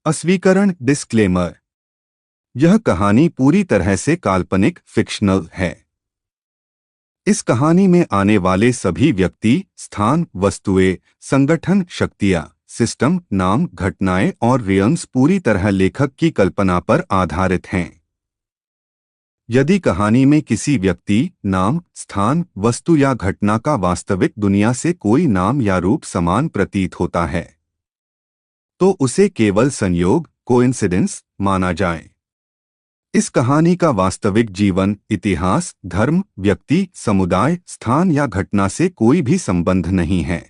अस्वीकरण disclaimer. यह कहानी पूरी तरह से काल्पनिक फिक्शनल है। इस कहानी में आने वाले सभी व्यक्ति, स्थान, वस्तुएं, संगठन, शक्तियां, सिस्टम, नाम, घटनाएं और रियम्स पूरी तरह लेखक की कल्पना पर आधारित हैं। यदि कहानी में किसी व्यक्ति, नाम, स्थान, वस्तु या घटना का वास्तविक दुनिया से कोई नाम या रूप समान प्रतीत होता है, तो उसे केवल संयोग, कोइंसिडेंस माना जाए। इस कहानी का वास्तविक जीवन, इतिहास, धर्म, व्यक्ति, समुदाय, स्थान या घटना से कोई भी संबंध नहीं है,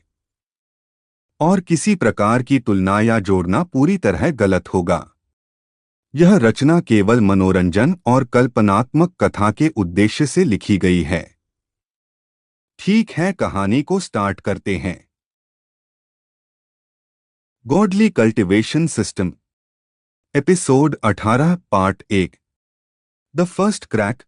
और किसी प्रकार की तुलना या जोड़ना पूरी तरह गलत होगा। यह रचना केवल मनोरंजन और कल्पनात्मक कथा के उद्देश्य से लिखी गई है। ठीक है, कहानी को स्टार्ट करते हैं। Godly cultivation system, episode 18, part 1। The first crack.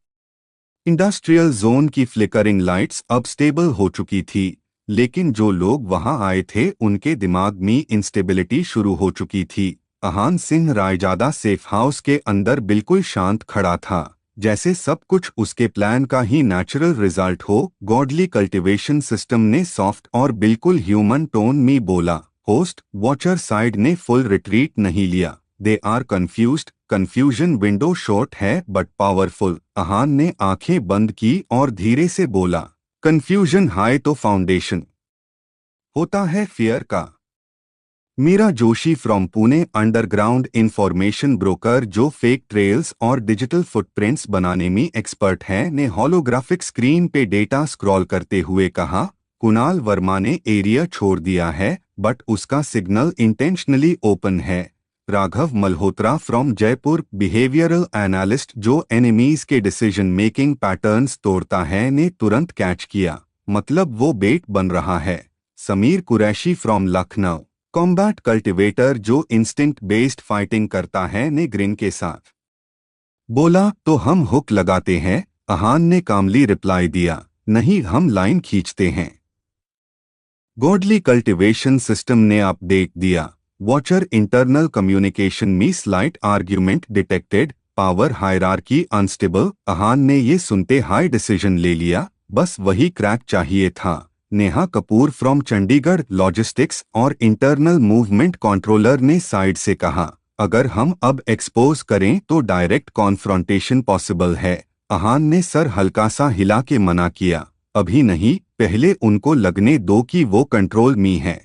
Industrial zone की फ्लिकरिंग लाइट्स अब स्टेबल हो चुकी थी, लेकिन जो लोग वहां आए थे उनके दिमाग में इंस्टेबिलिटी शुरू हो चुकी थी। अहान सिंह रायजादा सेफ हाउस के अंदर बिल्कुल शांत खड़ा था, जैसे सब कुछ उसके प्लान का ही नेचुरल रिजल्ट हो। गॉडली कल्टिवेशन सिस्टम ने सॉफ्ट और बिल्कुल ह्यूमन टोन में बोला। होस्ट वॉचर साइड ने फुल रिट्रीट नहीं लिया। They are confused. Confusion window short है बट पावरफुल। अहान ने आंखें बंद की और धीरे से बोला, कंफ्यूजन हाई तो फाउंडेशन होता है फियर का। Meera Joshi from Pune, underground information broker जो फेक ट्रेल्स और डिजिटल फुटप्रिंट्स बनाने में एक्सपर्ट है, ने होलोग्राफिक स्क्रीन पे डेटा स्क्रॉल करते हुए कहा, कुणाल वर्मा ने एरिया छोड़ दिया है बट उसका सिग्नल इंटेंशनली ओपन है। Raghav Malhotra from Jaipur, behavioural analyst जो एनिमीज के डिसीजन मेकिंग पैटर्न्स तोड़ता है, ने तुरंत कैच किया, मतलब वो बेट बन रहा है। Sameer Qureshi from Lucknow, combat cultivator जो इंस्टिंक्ट बेस्ड फाइटिंग करता है, ने ग्रिन के साथ बोला, तो हम हुक लगाते हैं। अहान ने कामली रिप्लाई दिया, नहीं, हम लाइन खींचते हैं। गॉडली कल्टिवेशन सिस्टम ने अपडेट दिया, वॉचर इंटरनल कम्युनिकेशन में slight argument detected, power hierarchy unstable. Ahaan ने ये सुनते हाई डिसीजन ले लिया, बस वही क्रैक चाहिए था। नेहा कपूर फ्रॉम चंडीगढ़, लॉजिस्टिक्स और इंटरनल मूवमेंट कंट्रोलर ने साइड से कहा, अगर हम अब एक्सपोज करें तो डायरेक्ट कॉन्फ्रंटेशन पॉसिबल है। अहान ने सर हल्का सा हिला के मना किया, अभी नहीं, पहले उनको लगने दो कि वो कंट्रोल में है।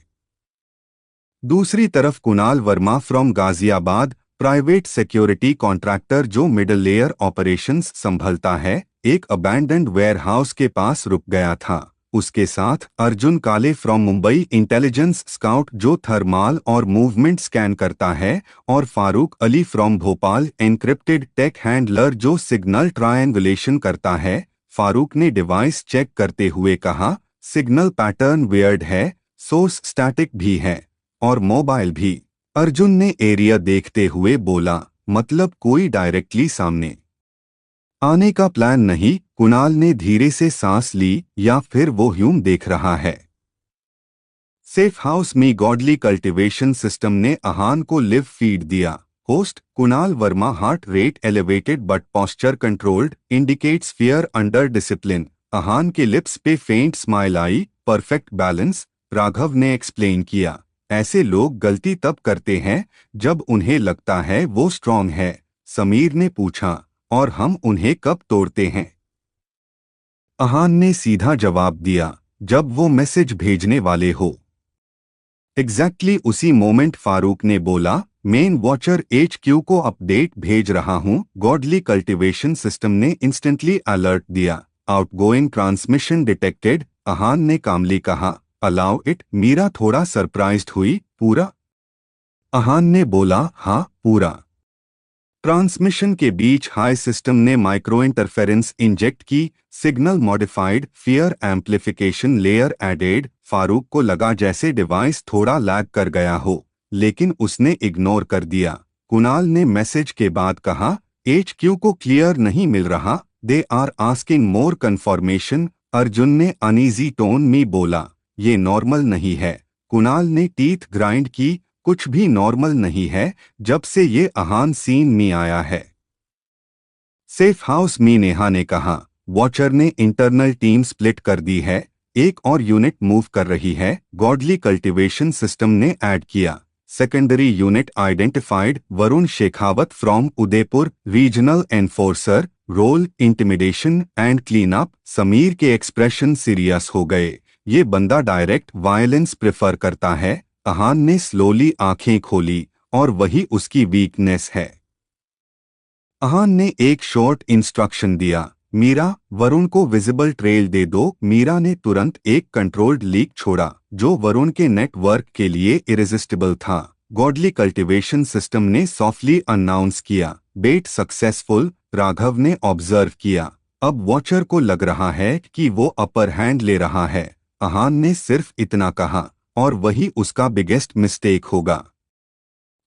दूसरी तरफ Kunal Verma from Ghaziabad, private security contractor जो मिडल लेयर ऑपरेशंस संभलता है, एक अबैंडन्ड वेयरहाउस के पास रुक गया था। उसके साथ Arjun Kale from Mumbai, intelligence scout जो थर्माल और मूवमेंट स्कैन करता है, और Farooq Ali from Bhopal, encrypted tech handler जो सिग्नल ट्रायंगुलेशन करता है। फारूक ने डिवाइस चेक करते हुए कहा, सिग्नल पैटर्न वियर्ड है, सोर्स स्टैटिक भी है और मोबाइल भी। अर्जुन ने एरिया देखते हुए बोला, मतलब कोई डायरेक्टली सामने आने का प्लान नहीं। कुणाल ने धीरे से सांस ली, या फिर वो ह्यूम देख रहा है। सेफ हाउस में गॉडली कल्टिवेशन सिस्टम ने अहान को लिव फीड दिया। Host Kunal Varma, heart rate elevated but posture controlled, indicates fear under discipline. Ahaan के लिप्स पे फेंट स्माइल आई, परफेक्ट बैलेंस। राघव ने एक्सप्लेन किया, ऐसे लोग गलती तब करते हैं जब उन्हें लगता है वो स्ट्रांग है। समीर ने पूछा, और हम उन्हें कब तोड़ते हैं? अहान ने सीधा जवाब दिया, जब वो मैसेज भेजने वाले हो। एग्जैक्टली उसी मोमेंट फारूक ने बोला, मेन वॉचर HQ को अपडेट भेज रहा हूं। गॉडली कल्टिवेशन सिस्टम ने इंस्टेंटली अलर्ट दिया, आउटगोइंग ट्रांसमिशन डिटेक्टेड। अहान ने कामली कहा, अलाउ इट। मीरा थोड़ा सरप्राइज्ड हुई, पूरा? अहान ने बोला, हाँ, पूरा। ट्रांसमिशन के बीच हाई सिस्टम ने माइक्रो इंटरफेरेंस इंजेक्ट की, signal modified, fear amplification layer added. Farooq को लगा जैसे डिवाइस थोड़ा लैग कर गया हो, लेकिन उसने इग्नोर कर दिया। कुणाल ने मैसेज के बाद कहा, HQ को क्लियर नहीं मिल रहा, they are asking more confirmation. Arjun ने अनईजी टोन में बोला, ये नॉर्मल नहीं है। कुणाल ने टीथ ग्राइंड की, कुछ भी नॉर्मल नहीं है जब से ये अहान सीन में आया है। सेफ हाउस में नेहा ने कहा, वॉचर ने इंटरनल टीम स्प्लिट कर दी है, एक और यूनिट मूव कर रही है, गॉडली कल्टीवेशन सिस्टम ने ऐड किया। Secondary unit identified, Varun Shekhawat from Udaipur, regional enforcer, role intimidation and clean up. Sameer के एक्सप्रेशन सीरियस हो गए, ये बंदा डायरेक्ट वायलेंस प्रेफर करता है। अहान ने स्लोली आंखें खोली, और वही उसकी वीकनेस है। अहान ने एक शॉर्ट इंस्ट्रक्शन दिया, मीरा, वरुण को विजिबल ट्रेल दे दो। मीरा ने तुरंत एक कंट्रोल्ड लीक छोड़ा, जो वरुण के नेटवर्क के लिए इरेजिस्टिबल था। गॉडली कल्टीवेशन सिस्टम ने सॉफ्टली अनाउंस किया, बेट सक्सेसफुल। राघव ने ऑब्जर्व किया, अब वॉचर को लग रहा है कि वो अपर हैंड ले रहा है। अहान ने सिर्फ इतना कहा, और वही उसका बिगेस्ट मिस्टेक होगा।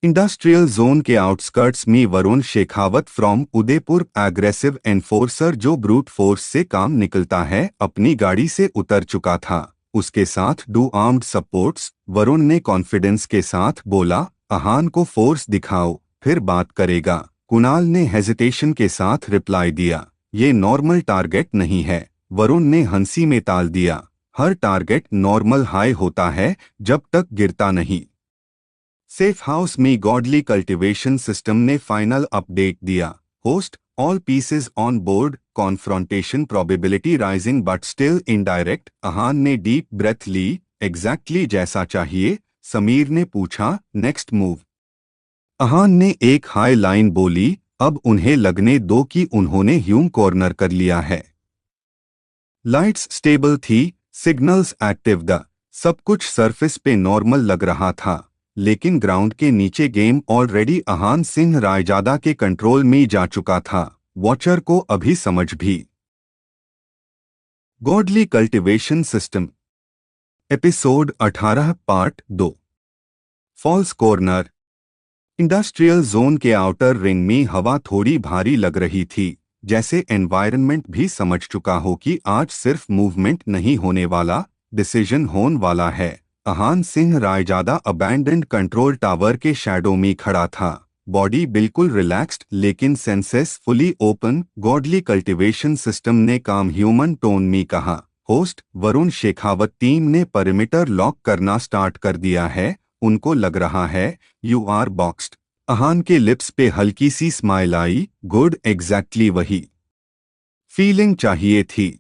इंडस्ट्रियल जोन के आउटस्कर्ट्स में Varun Shekhawat from Udaipur, aggressive enforcer जो ब्रूट फोर्स से काम निकलता है, अपनी गाड़ी से उतर चुका था। उसके साथ डू आर्म्ड सपोर्ट्स। वरुण ने कॉन्फिडेंस के साथ बोला, अहान को फोर्स दिखाओ, फिर बात करेगा। कुणाल ने हेजिटेशन के साथ रिप्लाई दिया, ये नॉर्मल टारगेट नहीं है। वरुण ने हंसी में टाल दिया, हर टारगेट नॉर्मल हाई होता है जब तक गिरता नहीं। सेफ हाउस में गॉडली कल्टीवेशन सिस्टम ने फाइनल अपडेट दिया, host, all pieces on board, confrontation probability rising but still indirect. Ahaan ने डीप ब्रेथ ली, एग्जैक्टली जैसा चाहिए। समीर ने पूछा, नेक्स्ट मूव। अहान ने एक हाई लाइन बोली, अब उन्हें लगने दो कि उन्होंने ह्यूम कॉर्नर कर लिया है। लाइट्स स्टेबल थी, सिग्नल्स एक्टिव द। सब कुछ सरफेस पे नॉर्मल लग रहा था, लेकिन ग्राउंड के नीचे गेम ऑलरेडी अहान सिंह रायजादा के कंट्रोल में जा चुका था। वॉचर को अभी समझ भी। Godly cultivation system, episode 18 part 2। False corner. Industrial zone के आउटर रिंग में हवा थोड़ी भारी लग रही थी, जैसे एनवायरनमेंट भी समझ चुका हो कि आज सिर्फ मूवमेंट नहीं होने वाला, डिसीजन होने वाला है। Ahaan Singh Raizada abandoned control tower के शैडो में खड़ा था, बॉडी बिल्कुल रिलैक्स्ड लेकिन senses fully open. Godly cultivation system ने काम ह्यूमन टोन में कहा, होस्ट, वरुण शेखावत टीम ने परिमीटर लॉक करना स्टार्ट कर दिया है, उनको लग रहा है यू आर बॉक्स्ड। अहान के लिप्स पे हल्की सी स्माइल आई, गुड, एग्जैक्टली वही फीलिंग चाहिए थी।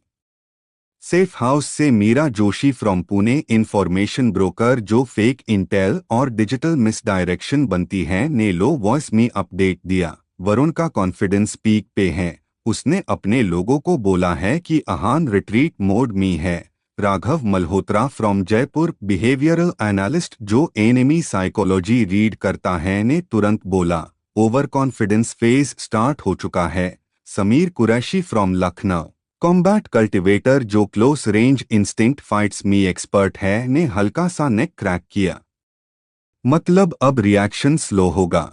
सेफ हाउस से Meera Joshi from Pune, information broker जो फेक इंटेल और डिजिटल मिसडायरेक्शन बनती है, ने लो वॉइस में अपडेट दिया। वरुण का कॉन्फिडेंस पीक पे है, उसने अपने लोगों को बोला है कि अहान रिट्रीट मोड में है। Raghav Malhotra from Jaipur, behavioural analyst जो एनिमी साइकोलॉजी रीड करता है, ने तुरंत बोला, ओवर कॉन्फिडेंस फेज स्टार्ट हो चुका है। Sameer Qureshi from Lucknow, combat cultivator जो क्लोज रेंज इंस्टिंक्ट फाइट्स में एक्सपर्ट है, ने हल्का सा नेक क्रैक किया, मतलब अब रिएक्शन स्लो होगा।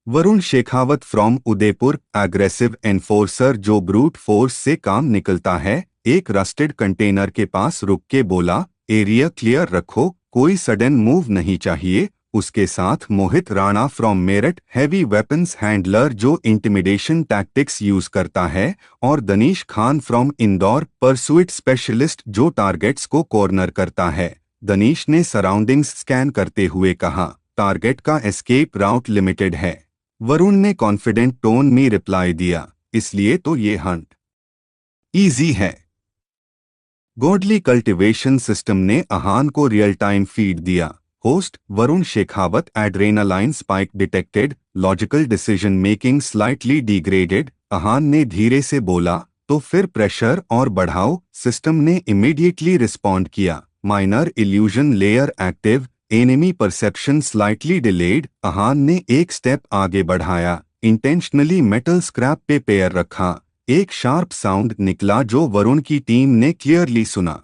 Varun Shekhawat from Udaipur, aggressive enforcer जो ब्रूट फोर्स से काम निकलता है, एक रस्टेड कंटेनर के पास रुक के बोला, एरिया क्लियर रखो, कोई सडन मूव नहीं चाहिए। उसके साथ Mohit Rana from Meerut, heavy weapons handler जो इंटिमिडेशन टैक्टिक्स यूज करता है, और Danish Khan from Indore, pursuit specialist जो टारगेट्स को कॉर्नर करता है। दनीश ने सराउंडिंग्स स्कैन करते हुए कहा, टारगेट का एस्केप राउट लिमिटेड है। वरुण ने कॉन्फिडेंट टोन में रिप्लाई दिया, इसलिए तो ये हंट इजी है। गॉडली कल्टीवेशन सिस्टम ने अहान को रियल टाइम फीड दिया, host, Varun Shekhawat, adrenaline spike detected, logical decision making slightly degraded. Ahaan ने धीरे से बोला, तो फिर प्रेशर और बढ़ाओ। सिस्टम ने इमीडिएटली रिस्पॉन्ड किया, minor illusion layer active, enemy perception slightly delayed. Ahaan ने एक स्टेप आगे बढ़ाया, इंटेंशनली मेटल स्क्रैप पे पैर रखा, एक शार्प साउंड निकला जो वरुण की टीम ने क्लियरली सुना।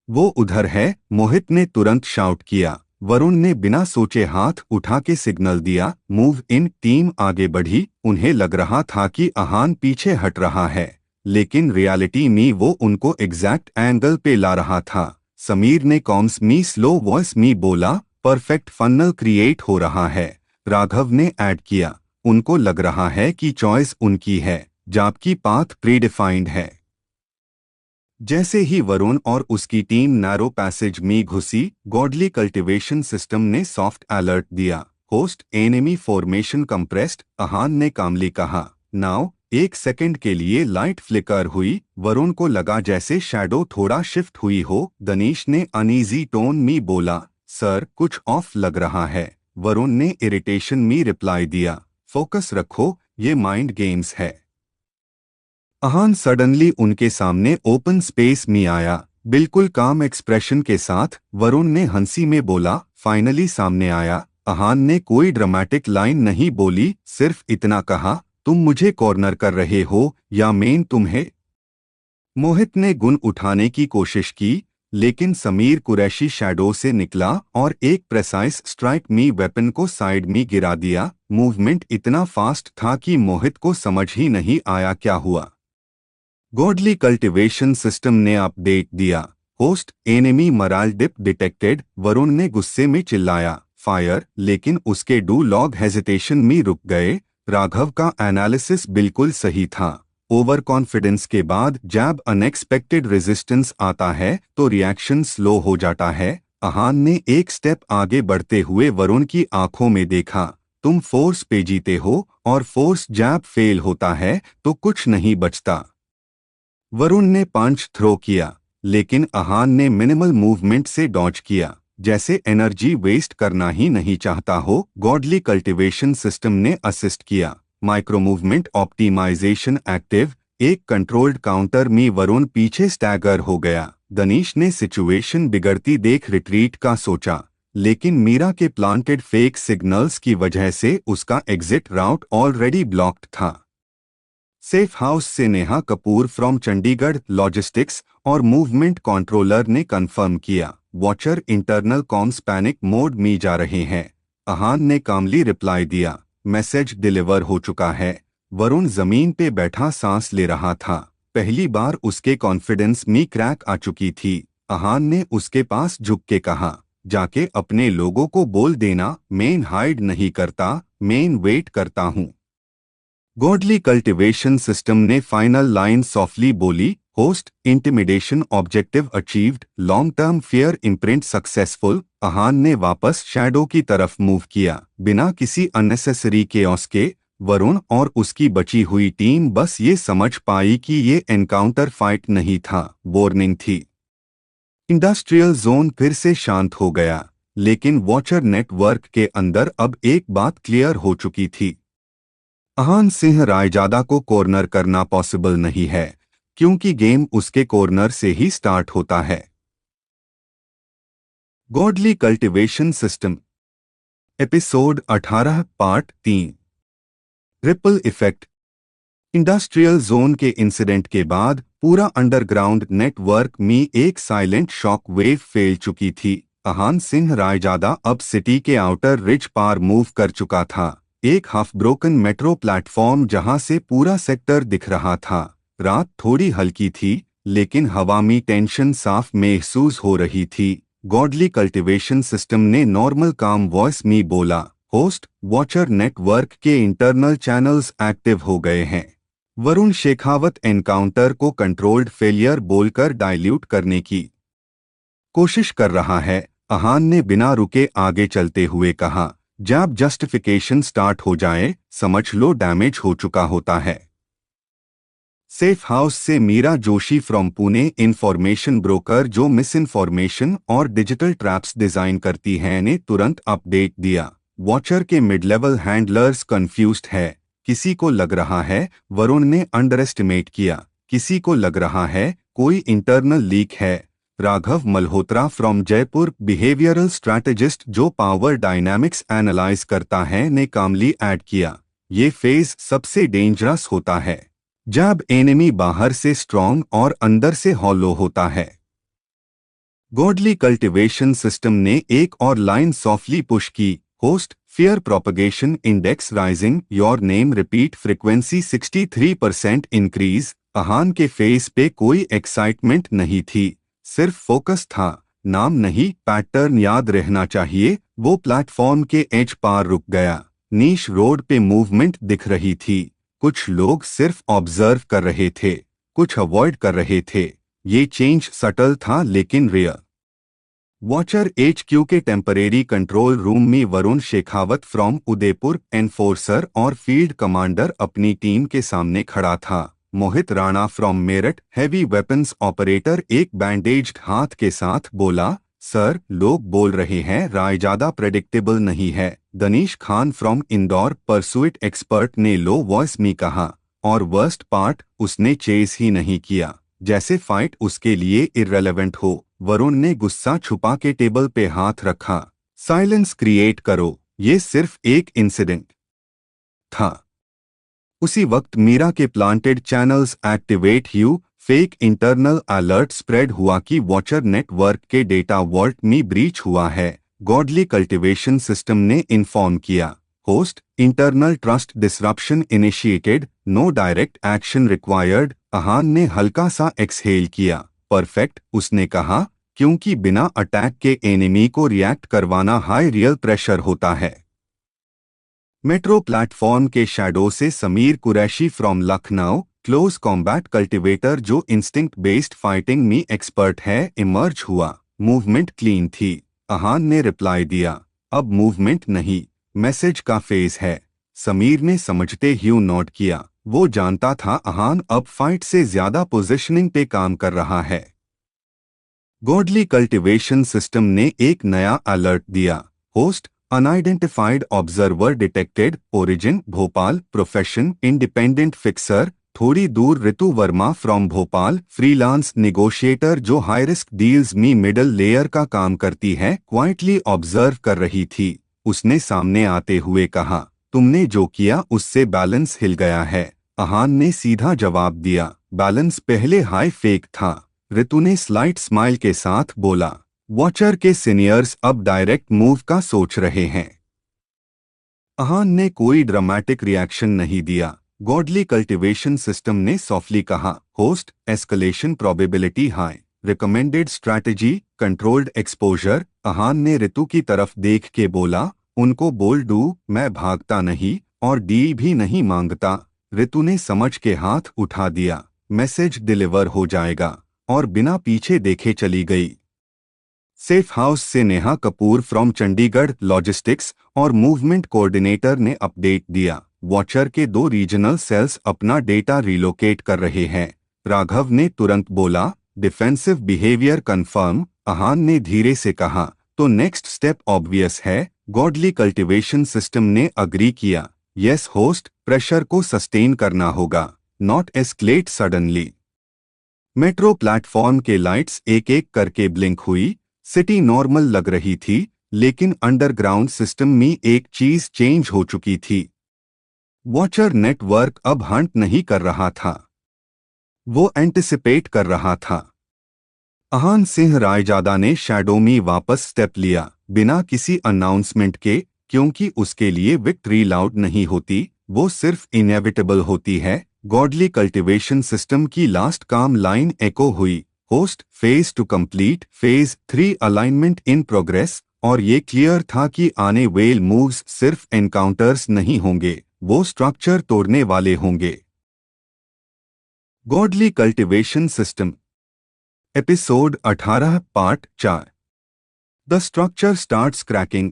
वो उधर है, मोहित ने तुरंत शाउट किया। वरुण ने बिना सोचे हाथ उठा के सिग्नल दिया, मूव इन। टीम आगे बढ़ी, उन्हें लग रहा था कि अहान पीछे हट रहा है, लेकिन रियलिटी में वो उनको एग्जैक्ट एंगल पे ला रहा था। समीर ने कॉम्स में स्लो वॉइस में बोला, परफेक्ट फनल क्रिएट हो रहा है, राघव ने ऐड किया। उनको लग रहा है कि चॉइस उनकी है, जबकि पाथ प्रीडिफाइंड है। जैसे ही वरुण और उसकी टीम नैरो पैसेज में घुसी, गॉडली कल्टीवेशन सिस्टम ने सॉफ्ट अलर्ट दिया। Host enemy formation compressed, Ahaan ने कामली कहा। नाउ 1 सेकंड के लिए लाइट फ्लिकर हुई। वरुण को लगा जैसे शैडो थोड़ा शिफ्ट हुई हो। दनीश ने अनईजी टोन में बोला, सर कुछ ऑफ लग रहा है। वरुण ने इरिटेशन में रिप्लाई दिया, फोकस रखो, ये माइंड गेम्स है। अहान सडनली उनके सामने ओपन स्पेस में आया, बिल्कुल काम एक्सप्रेशन के साथ। वरुण ने हंसी में बोला, फाइनली सामने आया। अहान ने कोई ड्रामेटिक लाइन नहीं बोली, सिर्फ इतना कहा, तुम मुझे कॉर्नर कर रहे हो या मेन तुम्हें? मोहित ने गुन उठाने की कोशिश की, लेकिन समीर कुरैशी शैडो से निकला और एक प्रेसाइज स्ट्राइक में वेपन को साइड में गिरा दिया। मूवमेंट इतना फास्ट था कि मोहित को समझ ही नहीं आया क्या हुआ। गॉडली कल्टीवेशन सिस्टम ने अपडेट दिया, host enemy morale dip detected. Varun ने गुस्से में चिल्लाया, फायर, लेकिन उसके डू लॉग हेजिटेशन में रुक गए। राघव का एनालिसिस बिल्कुल सही था। ओवर कॉन्फिडेंस के बाद जब अनएक्सपेक्टेड रेजिस्टेंस आता है तो रिएक्शन स्लो हो जाता है। अहान ने एक स्टेप आगे बढ़ते हुए वरुण की आंखों में देखा, तुम फोर्स पे जीते हो और फोर्स जब फेल होता है तो कुछ नहीं बचता। वरुण ने पंच थ्रो किया, लेकिन अहान ने मिनिमल मूवमेंट से डॉज किया, जैसे एनर्जी वेस्ट करना ही नहीं चाहता हो। गॉडली कल्टीवेशन सिस्टम ने असिस्ट किया। Micro movement optimization active. एक कंट्रोल्ड काउंटर में वरुण पीछे स्टैगर हो गया। दनीश ने सिचुएशन बिगड़ती देख रिट्रीट का सोचा, लेकिन मीरा के प्लांटेड फेक सिग्नल्स की वजह से उसका एग्जिट राउट ऑलरेडी ब्लॉक्ड था। सेफ हाउस से नेहा कपूर फ्रॉम चंडीगढ़ लॉजिस्टिक्स और मूवमेंट कंट्रोलर ने कंफर्म किया, watcher internal comms panic mode में जा रहे हैं। अहान ने कामली रिप्लाई दिया, मैसेज डिलीवर हो चुका है। वरुण जमीन पे बैठा सांस ले रहा था। पहली बार उसके कॉन्फिडेंस में क्रैक आ चुकी थी। अहान ने उसके पास झुक के कहा, जाके अपने लोगों को बोल देना, मेन हाइड नहीं करता, मेन वेट करता हूँ। गॉडली कल्टीवेशन सिस्टम ने फाइनल लाइन सॉफ्टली बोली, host intimidation objective achieved, long term fear imprint successful. Ahaan ने वापस शैडो की तरफ मूव किया, बिना किसी अननेसेसरी केओस के। वरुण और उसकी बची हुई टीम बस ये समझ पाई कि ये एनकाउंटर फाइट नहीं था, वार्निंग थी। इंडस्ट्रियल जोन फिर से शांत हो गया, लेकिन वॉचर नेटवर्क के अंदर अब एक बात क्लियर हो चुकी थी। अहान सिंह रायजादा को कॉर्नर करना पॉसिबल नहीं है, क्योंकि गेम उसके कॉर्नर से ही स्टार्ट होता है। Godly cultivation system episode 18 part 3 ripple effect. Industrial zone के इंसिडेंट के बाद पूरा अंडरग्राउंड नेटवर्क में एक साइलेंट शॉक वेव फैल चुकी थी। अहान सिंह रायजादा अब सिटी के आउटर रिज पार मूव कर चुका था। एक हाफ ब्रोकन मेट्रो प्लेटफॉर्म जहां से पूरा सेक्टर दिख रहा था। रात थोड़ी हल्की थी, लेकिन हवा में टेंशन साफ महसूस हो रही थी। गॉडली कल्टीवेशन सिस्टम ने नॉर्मल काम वॉइस में बोला, होस्ट, वॉचर नेटवर्क के इंटरनल चैनल्स एक्टिव हो गए हैं। वरुण शेखावत एनकाउंटर को कंट्रोल्ड फेलियर बोलकर डाइल्यूट करने की कोशिश कर रहा है। अहान ने बिना रुके आगे चलते हुए कहा, जब जस्टिफिकेशन स्टार्ट हो जाए समझ लो डैमेज हो चुका होता है। सेफ हाउस से Meera Joshi from Pune, information broker जो मिस इन्फॉर्मेशन और डिजिटल ट्रैप्स डिजाइन करती हैं, ने तुरंत अपडेट दिया। वॉचर के मिड लेवल हैंडलर्स कंफ्यूज्ड है। किसी को लग रहा है वरुण ने अंडर एस्टिमेट किया, किसी को लग रहा है कोई इंटरनल लीक है। Raghav Malhotra from Jaipur, behavioural strategist जो पावर डायनामिक्स एनालाइज करता है, ने कामली ऐड किया, ये फेज सबसे डेंजरस होता है जब एनिमी बाहर से स्ट्रॉन्ग और अंदर से हॉलो होता है। गॉडली कल्टीवेशन सिस्टम ने एक और लाइन सॉफ्टली पुश की, host, fear propagation index rising, your name repeat frequency 63% increase. Ahaan के फेस पे कोई एक्साइटमेंट नहीं थी, सिर्फ फोकस था। नाम नहीं, पैटर्न याद रहना चाहिए। वो प्लेटफॉर्म के एज पार रुक गया। नीश रोड पे मूवमेंट दिख रही थी। कुछ लोग सिर्फ ऑब्जर्व कर रहे थे, कुछ अवॉइड कर रहे थे। ये चेंज सटल था लेकिन रियल। वॉचर HQ के टेम्परेरी कंट्रोल रूम में वरुण शेखावत फ्रॉम उदयपुर, एनफोर्सर और फील्ड कमांडर अपनी टीम के सामने खड़ा था। Mohit Rana from Meerut, heavy weapons operator, एक बैंडेज्ड हाथ के साथ बोला, सर लोग बोल रहे हैं राय ज्यादा प्रेडिक्टेबल नहीं है। Danish Khan from Indore, pursuit expert ने लो वॉइस में कहा, और वर्स्ट पार्ट, उसने चेस ही नहीं किया, जैसे फाइट उसके लिए इररेलेवेंट हो। वरुण ने गुस्सा छुपा के टेबल पे हाथ रखा। साइलेंस क्रिएट करो, ये सिर्फ एक इंसिडेंट था। उसी वक्त मीरा के प्लांटेड चैनल्स एक्टिवेट हुए। फेक इंटरनल अलर्ट स्प्रेड हुआ कि वॉचर नेटवर्क के डेटा वॉल्ट में ब्रीच हुआ है। गॉडली कल्टीवेशन सिस्टम ने इन्फॉर्म किया, host internal trust disruption initiated, no direct action required. Ahaan ने हल्का सा एक्सहेल किया। परफेक्ट, उसने कहा, क्योंकि बिना अटैक के एनिमी को रिएक्ट करवाना हाई रियल प्रेशर होता है। मेट्रो प्लेटफॉर्म के शैडो से Sameer Qureshi from Lucknow, close combat cultivator जो इंस्टिंक्ट बेस्ड फाइटिंग में एक्सपर्ट है, इमर्ज हुआ। मूवमेंट क्लीन थी। अहान ने रिप्लाई दिया, अब मूवमेंट नहीं, मैसेज का फेज है। समीर ने समझते ही नोट किया। वो जानता था अहान अब फाइट से ज्यादा पोजीशनिंग पे काम कर रहा है। गॉडली कल्टीवेशन सिस्टम ने एक नया अलर्ट दिया, host unidentified observer detected, origin Bhopal, profession independent fixer. थोड़ी दूर Ritu Verma from Bhopal, freelance negotiator जो हाई रिस्क डील्स में मिडल लेयर का काम करती है, क्वाइटली ऑब्जर्व कर रही थी। उसने सामने आते हुए कहा, तुमने जो किया उससे बैलेंस हिल गया है। अहान ने सीधा जवाब दिया, बैलेंस पहले हाई फेक था। रितु ने स्लाइट स्माइल के साथ बोला, वॉचर के सीनियर्स अब डायरेक्ट मूव का सोच रहे हैं। अहान ने कोई ड्रामेटिक रिएक्शन नहीं दिया। गॉडली कल्टीवेशन सिस्टम ने सॉफ्टली कहा, host escalation probability high, recommended strategy controlled exposure. Ahaan ने रितु की तरफ देख के बोला, उनको बोल दू, मैं भागता नहीं और डील भी नहीं मांगता। रितु ने समझ के हाथ उठा दिया, मैसेज डिलीवर हो जाएगा, और बिना पीछे देखे चली गई। सेफ हाउस से नेहा कपूर फ्रॉम चंडीगढ़, लॉजिस्टिक्स और मूवमेंट कोऑर्डिनेटर ने अपडेट दिया, वॉचर के 2 रीजनल सेल्स अपना डेटा रिलोकेट कर रहे हैं। राघव ने तुरंत बोला, डिफेंसिव बिहेवियर कंफर्म। अहान ने धीरे से कहा, तो नेक्स्ट स्टेप ऑब्वियस है। गॉडली कल्टीवेशन सिस्टम ने अग्री किया, यस होस्ट, प्रेशर को सस्टेन करना होगा, not escalate suddenly. Metro platform के लाइट्स एक एक करके ब्लिंक हुई। सिटी नॉर्मल लग रही थी, लेकिन अंडरग्राउंड सिस्टम में एक चीज चेंज हो चुकी थी। वॉचर नेटवर्क अब हंट नहीं कर रहा था, वो एंटिसिपेट कर रहा था। अहान सिंह रायजादा ने शैडो में वापस स्टेप लिया, बिना किसी अनाउंसमेंट के, क्योंकि उसके लिए विक्ट्री लाउड नहीं होती, वो सिर्फ इनएविटेबल होती है। गॉडली कल्टीवेशन सिस्टम की लास्ट काम लाइन एको हुई, host phase two complete, phase 3 alignment in progress. और ये क्लियर था कि आने वेल मूव्स सिर्फ एनकाउंटर्स नहीं होंगे, वो स्ट्रक्चर तोड़ने वाले होंगे। Godly cultivation system episode 18 part 4। The structure starts cracking.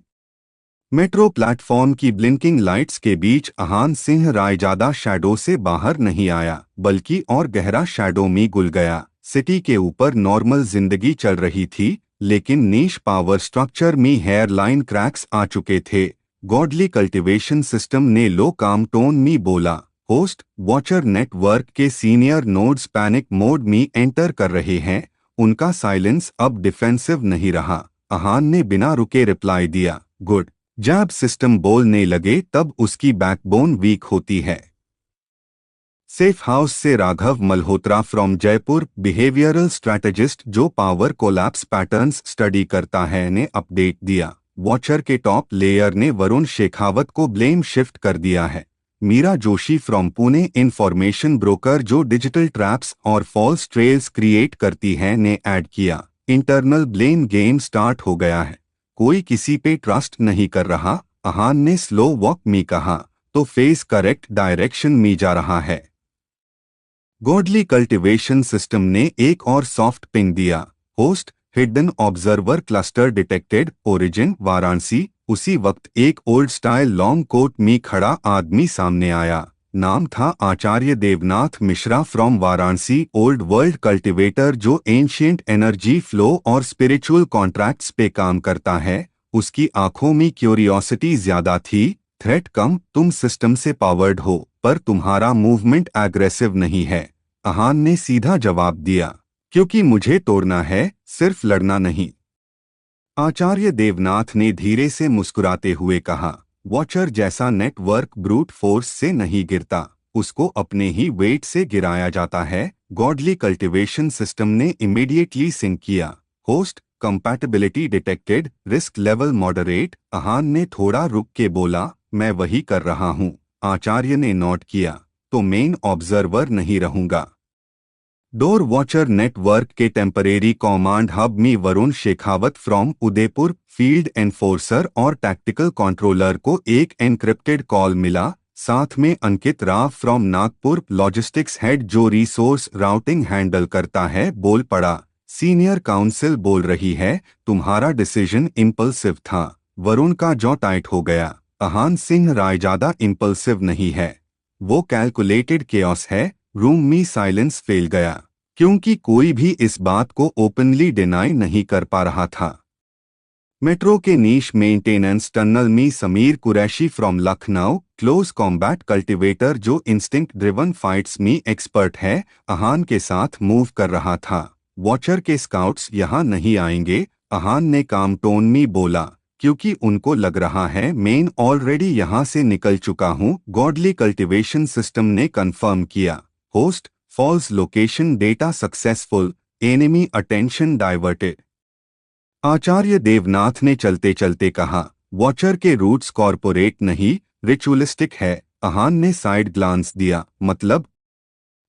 Metro platform की ब्लिंकिंग लाइट्स के बीच अहान सिंह रायजादा शैडो से बाहर नहीं आया, बल्कि और गहरा शैडो में घुल गया। सिटी के ऊपर नॉर्मल जिंदगी चल रही थी, लेकिन नीश पावर स्ट्रक्चर में हेयरलाइन क्रैक्स आ चुके थे। गॉडली कल्टीवेशन सिस्टम ने लो काम टोन में बोला, होस्ट वॉचर नेटवर्क के सीनियर नोड्स पैनिक मोड में एंटर कर रहे हैं, उनका साइलेंस अब डिफेंसिव नहीं रहा। अहान ने बिना रुके रिप्लाई दिया, गुड। जब सिस्टम बोलने लगे तब उसकी बैकबोन वीक होती है। सेफ हाउस से Raghav Malhotra from Jaipur, behavioural strategist जो पावर कोलैप्स पैटर्न्स स्टडी करता है, ने अपडेट दिया, वॉचर के टॉप लेयर ने वरुण शेखावत को ब्लेम शिफ्ट कर दिया है। Meera Joshi from Pune, information broker जो डिजिटल ट्रैप्स और फॉल्स ट्रेल्स क्रिएट करती है, ने ऐड किया, इंटरनल ब्लेम गेम स्टार्ट हो गया है। कोई किसी पे ट्रस्ट नहीं कर रहा। अहान ने स्लो वॉक मी कहा, तो फेस करेक्ट डायरेक्शन में जा रहा है। गॉडली कल्टिवेशन सिस्टम ने एक और सॉफ्ट पिंग दिया। Host hidden observer cluster detected, origin Varanasi. उसी वक्त एक ओल्ड स्टाइल लॉन्ग कोट में खड़ा आदमी सामने आया। नाम था Acharya Devnath Mishra from Varanasi. Old world cultivator जो एंशिएंट एनर्जी फ्लो और स्पिरिचुअल कॉन्ट्रैक्ट्स पे काम करता है। उसकी आंखों में क्यूरियोसिटी ज्यादा थी। थ्रेट कम, तुम सिस्टम से पावर्ड हो, पर तुम्हारा मूवमेंट एग्रेसिव नहीं है। अहान ने सीधा जवाब दिया, क्योंकि मुझे तोड़ना है, सिर्फ लड़ना नहीं। आचार्य देवनाथ ने धीरे से मुस्कुराते हुए कहा, वॉचर जैसा नेटवर्क ब्रूट फोर्स से नहीं गिरता, उसको अपने ही वेट से गिराया जाता है। गॉडली कल्टिवेशन सिस्टम ने इमीडिएटली सिंक किया। Host compatibility detected, risk level moderate. Ahaan ने थोड़ा रुक के बोला, मैं वही कर रहा हूँ। आचार्य ने नोट किया, तो मेन ऑब्जर्वर नहीं रहूंगा। डोर वॉचर नेटवर्क के टेम्परेरी कमांड हब में Varun Shekhawat from Udaipur, field enforcer और टैक्टिकल कंट्रोलर को एक एनक्रिप्टेड कॉल मिला। साथ में Ankit Rao from Nagpur, logistics head जो रिसोर्स राउटिंग हैंडल करता है, बोल पड़ा। सीनियर काउंसिल बोल रही है, तुम्हारा डिसीजन इम्पल्सिव था। वरुण का जॉ टाइट हो गया। अहान सिंह रायजादा इम्पल्सिव नहीं है, वो कैलकुलेटेड केओस है। रूम में साइलेंस फैल गया, क्योंकि कोई भी इस बात को ओपनली डिनाई नहीं कर पा रहा था। मेट्रो के नीश मेंटेनेंस टनल में Sameer Qureshi from Lucknow, close combat cultivator जो इंस्टिंक्ट ड्रिवन फाइट्स में एक्सपर्ट है, अहान के साथ मूव कर रहा था। वॉचर के स्काउट्स यहाँ नहीं आएंगे, अहान ने काम टोन में बोला, क्योंकि उनको लग रहा है मैं ऑलरेडी यहाँ से निकल चुका हूँ। गॉडली कल्टिवेशन सिस्टम ने कंफर्म किया। Host false location data successful, enemy attention diverted. Acharya Devnath ने चलते चलते कहा, वॉचर के रूट्स कॉर्पोरेट नहीं, रिचुअलिस्टिक है। अहान ने साइड ग्लांस दिया, मतलब?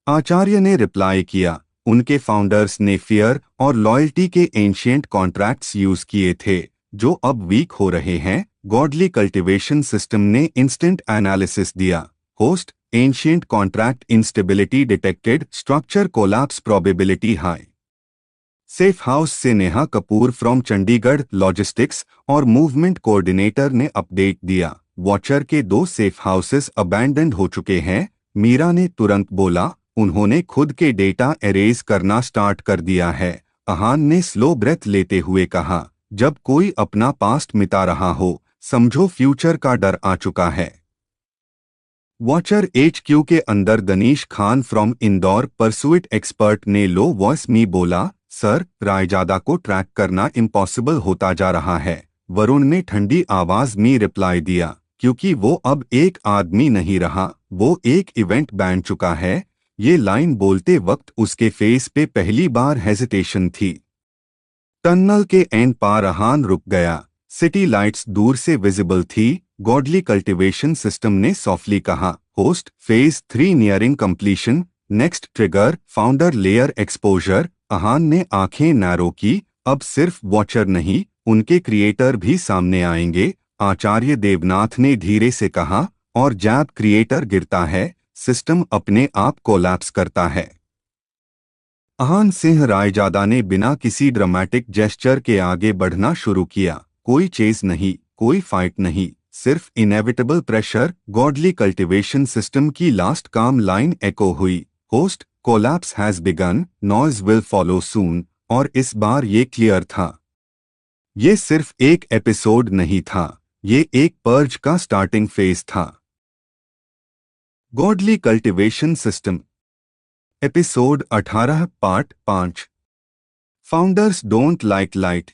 आचार्य ने रिप्लाई किया, उनके फाउंडर्स ने फियर और लॉयल्टी के एंशिएंट कॉन्ट्रैक्ट्स यूज किए थे, जो अब वीक हो रहे हैं। गॉडली कल्टिवेशन सिस्टम ने इंस्टेंट एनालिसिस दिया। Host ancient contract instability detected, structure collapse probability high. Safe house से नेहा कपूर फ्रॉम चंडीगढ़, लॉजिस्टिक्स और मूवमेंट कोऑर्डिनेटर ने अपडेट दिया, वॉचर के 2 सेफ हाउसेस अबैंडन्ड हो चुके हैं। मीरा ने तुरंत बोला, उन्होंने खुद के डेटा एरेज करना स्टार्ट कर दिया है। अहान ने स्लो ब्रेथ लेते हुए कहा, जब कोई अपना पास्ट मिटा रहा हो, समझो फ्यूचर का डर आ चुका है। वॉचर HQ के अंदर Danish Khan from Indore, pursuit expert ने लो वॉइस में बोला, सर रायजादा को ट्रैक करना इम्पॉसिबल होता जा रहा है। वरुण ने ठंडी आवाज में रिप्लाई दिया, क्योंकि वो अब एक आदमी नहीं रहा, वो एक इवेंट बन चुका है। ये लाइन बोलते वक्त उसके फेस पे पहली बार हेजिटेशन थी। टनल के एंड पार अहान रुक गया। सिटी लाइट्स दूर से विजिबल थी। गॉडली कल्टिवेशन सिस्टम ने सॉफ्टली कहा, host phase 3 nearing completion, next trigger founder layer exposure. Ahaan ने आंखें नैरो की, अब सिर्फ वॉचर नहीं, उनके क्रिएटर भी सामने आएंगे। आचार्य देवनाथ ने धीरे से कहा, और जब क्रिएटर गिरता है, सिस्टम अपने आप कोलैप्स करता है। अहान सिंह रायजादा ने बिना किसी ड्रामेटिक जेस्चर के आगे बढ़ना शुरू किया। कोई चेस नहीं, कोई फाइट नहीं, सिर्फ inevitable pressure. Godly cultivation system की लास्ट काम लाइन एको हुई, host collapse has begun, noise will follow soon. और इस बार ये क्लियर था, ये सिर्फ एक एपिसोड नहीं था, ये एक पर्ज का स्टार्टिंग फेज था। Godly cultivation system episode 18 part 5। Founders don't like light.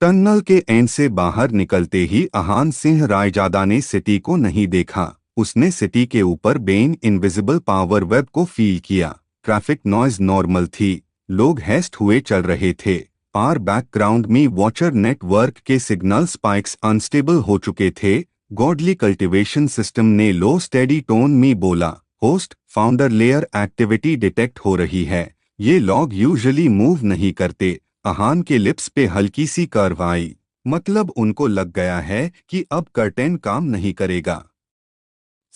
Tunnel के एंड से बाहर निकलते ही अहान सिंह रायजादा ने सिटी को नहीं देखा। उसने सिटी के ऊपर बेन इनविजिबल पावर वेब को फील किया। ट्रैफिक नॉइज नॉर्मल थी, लोग हेस्ट हुए चल रहे थे। आर बैकग्राउंड में वॉचर नेटवर्क के सिग्नल स्पाइक्स अनस्टेबल हो चुके थे। गॉडली कल्टिवेशन सिस्टम ने लो स्टेडी टोन में बोला, host founder layer activity detect हो रही है। ये लॉग यूजुअली मूव नहीं करते। अहान के लिप्स पे हल्की सी कर्व आई, मतलब उनको लग गया है कि अब कर्टेन काम नहीं करेगा।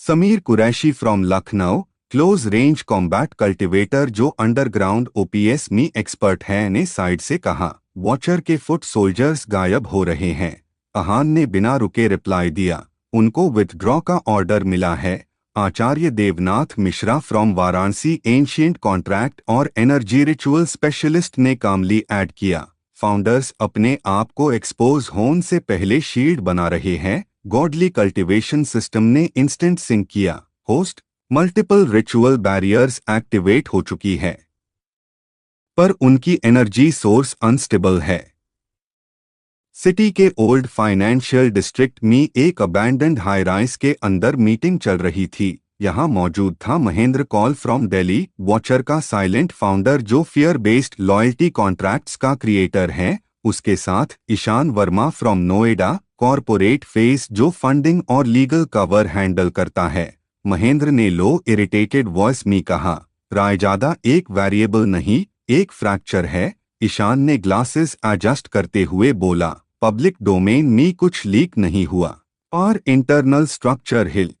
Sameer Qureshi from Lucknow, close range combat cultivator जो अंडरग्राउंड ओपीएस में एक्सपर्ट है, ने साइड से कहा, वॉचर के फुट सोल्जर्स गायब हो रहे हैं। अहान ने बिना रुके रिप्लाई दिया, उनको विथड्रॉ का ऑर्डर मिला है। Acharya Devnath Mishra from Varanasi, ancient contract और एनर्जी रिचुअल स्पेशलिस्ट, ने कामली ऐड किया, फाउंडर्स अपने आप को एक्सपोज होने से पहले शील्ड बना रहे हैं। गॉडली कल्टीवेशन सिस्टम ने इंस्टेंट सिंक किया, host multiple ritual barriers activate हो चुकी है, पर उनकी एनर्जी सोर्स अनस्टेबल है। सिटी के ओल्ड फाइनेंशियल डिस्ट्रिक्ट में एक अबैंडन्ड हाई राइज के अंदर मीटिंग चल रही थी। यहां मौजूद था महेंद्र कौल फ्रॉम दिल्ली, वॉचर का साइलेंट फाउंडर जो फियर बेस्ड लॉयल्टी कॉन्ट्रैक्ट्स का क्रिएटर है। उसके साथ Ishaan Verma from Noida, corporate face जो फंडिंग और लीगल कवर हैंडल करता है। महेंद्र ने लो इरिटेटेड वॉइस में कहा, रायजादा एक वेरिएबल नहीं, एक फ्रैक्चर है। ईशान ने ग्लासेस एडजस्ट करते हुए बोला, पब्लिक डोमेन में कुछ लीक नहीं हुआ और इंटरनल स्ट्रक्चर हिल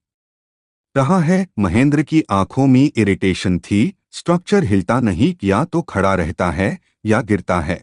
रहा है। महेंद्र की आंखों में इरिटेशन थी। स्ट्रक्चर हिलता नहीं, या तो खड़ा रहता है या गिरता है।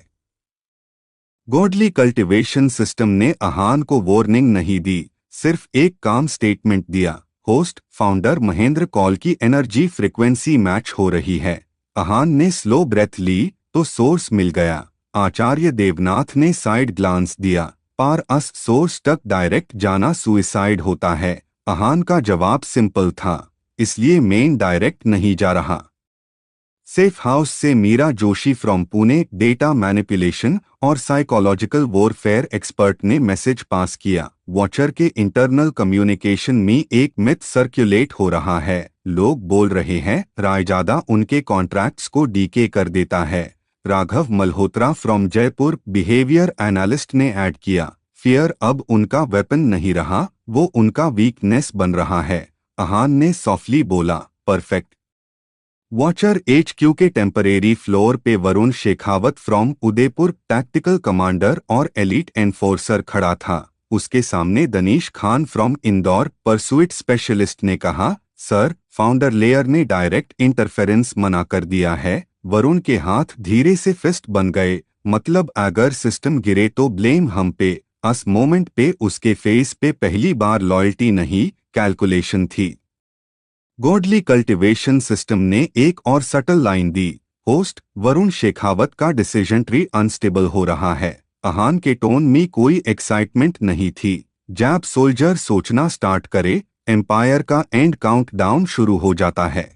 गॉडली कल्टीवेशन सिस्टम ने अहान को वार्निंग नहीं दी, सिर्फ एक काम स्टेटमेंट दिया, होस्ट फाउंडर महेंद्र कौल की एनर्जी फ्रीक्वेंसी मैच हो रही है। अहान ने स्लो ब्रेथ ली तो सोर्स मिल गया। आचार्य देवनाथ ने साइड ग्लांस दिया, पार अस सोर्स तक डायरेक्ट जाना सुइसाइड होता है। अहान का जवाब सिंपल था, इसलिए मेन डायरेक्ट नहीं जा रहा। सेफ हाउस से Meera Joshi from Pune, data manipulation और साइकोलॉजिकल वॉरफेयर एक्सपर्ट, ने मैसेज पास किया, वॉचर के इंटरनल कम्युनिकेशन में एक मिथ सर्कुलेट हो रहा है। लोग बोल रहे हैं रायजादा उनके कॉन्ट्रैक्ट्स को डीके कर देता है। Raghav Malhotra from Jaipur, behaviour analyst, ने ऐड किया, फियर अब उनका वेपन नहीं रहा, वो उनका वीकनेस बन रहा है। अहान ने सॉफ्टली बोला, परफेक्ट। वॉचर एचक्यू के टेम्परेरी फ्लोर पे Varun Shekhawat from Udaipur, tactical commander और एलीट एनफोर्सर, खड़ा था। उसके सामने Danish Khan from Indore, pursuit specialist, ने कहा, सर फाउंडर लेयर ने डायरेक्ट इंटरफेरेंस मना कर दिया है। वरुण के हाथ धीरे से फिस्ट बन गए, मतलब अगर सिस्टम गिरे तो ब्लेम हम पे। अस मोमेंट पे उसके फेस पे पहली बार लॉयल्टी नहीं, कैलकुलेशन थी। गॉडली कल्टीवेशन सिस्टम ने एक और सटल लाइन दी, होस्ट वरुण शेखावत का डिसीजन ट्री अनस्टेबल हो रहा है। अहान के टोन में कोई एक्साइटमेंट नहीं थी। जैब सोल्जर सोचना स्टार्ट करे, एम्पायर का एंड काउंटडाउन शुरू हो जाता है।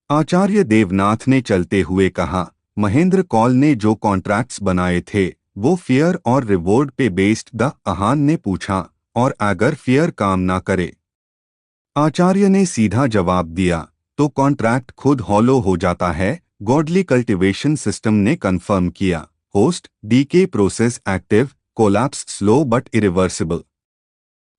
आचार्य देवनाथ ने चलते हुए कहा, महेंद्र कौल ने जो कॉन्ट्रैक्ट्स बनाए थे वो फियर और रिवॉर्ड पे बेस्ड द। अहान ने पूछा, और अगर फियर काम ना करे? आचार्य ने सीधा जवाब दिया, तो कॉन्ट्रैक्ट खुद हॉलो हो जाता है। गॉडली कल्टीवेशन सिस्टम ने कंफर्म किया, host decay process active, collapse slow but irreversible.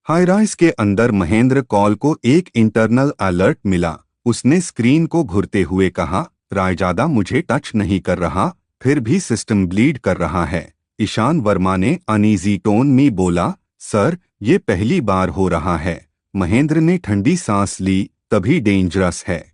Highrise के अंदर महेंद्र कौल को एक इंटरनल अलर्ट मिला। उसने स्क्रीन को घुरते हुए कहा, रायजादा मुझे टच नहीं कर रहा, फिर भी सिस्टम ब्लीड कर रहा है। ईशान वर्मा ने अनईजी टोन में बोला, सर ये पहली बार हो रहा है। महेंद्र ने ठंडी सांस ली, तभी डेंजरस है।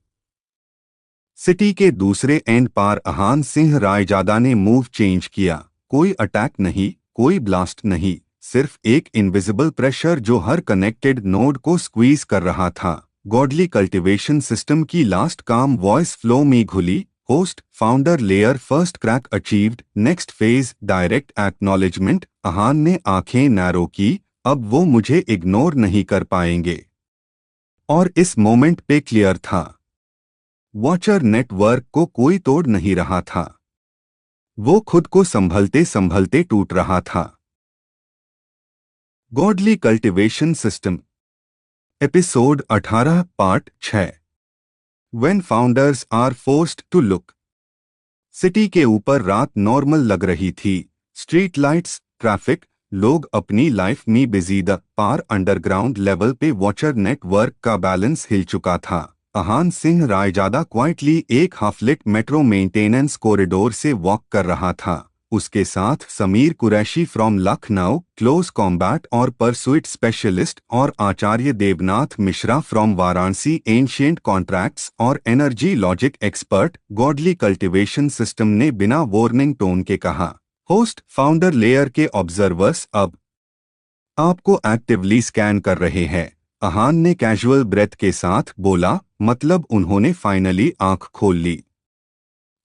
सिटी के दूसरे एंड पार अहान सिंह रायजादा ने मूव चेंज किया। कोई अटैक नहीं, कोई ब्लास्ट नहीं, सिर्फ एक इनविजिबल प्रेशर जो हर कनेक्टेड नोड को स्क्वीज कर रहा था। गॉडली कल्टीवेशन सिस्टम की लास्ट काम वॉइस फ्लो में घुली, host founder layer first crack achieved, next phase direct acknowledgement. Ahaan ने आंखें नैरो की, अब वो मुझे इग्नोर नहीं कर पाएंगे। और इस मोमेंट पे क्लियर था, वॉचर नेटवर्क को कोई तोड़ नहीं रहा था, वो खुद को संभलते संभलते टूट रहा था। Godly cultivation system, episode 18, part 6। When founders are forced to look। City के ऊपर रात नॉर्मल लग रही थी। स्ट्रीट लाइट्स, ट्रैफिक, लोग अपनी लाइफ में बिजी द पार अंडरग्राउंड लेवल पे वॉचर नेटवर्क का बैलेंस हिल चुका था। अहान सिंह रायजादा क्वाइटली एक हाफलिट मेट्रो मेंटेनेंस कॉरिडोर से वॉक कर रहा था। उसके साथ Sameer Qureshi from Lucknow close combat और परसुइट स्पेशलिस्ट और Acharya Devnath Mishra from Varanasi ancient contracts और energy logic expert godly cultivation system ने बिना वार्निंग टोन के कहा। होस्ट फाउंडर लेयर के ऑब्जर्वर्स अब आपको एक्टिवली स्कैन कर रहे हैं। अहान ने कैजुअल ब्रेथ के साथ बोला, मतलब उन्होंने फाइनली आंख खोल ली।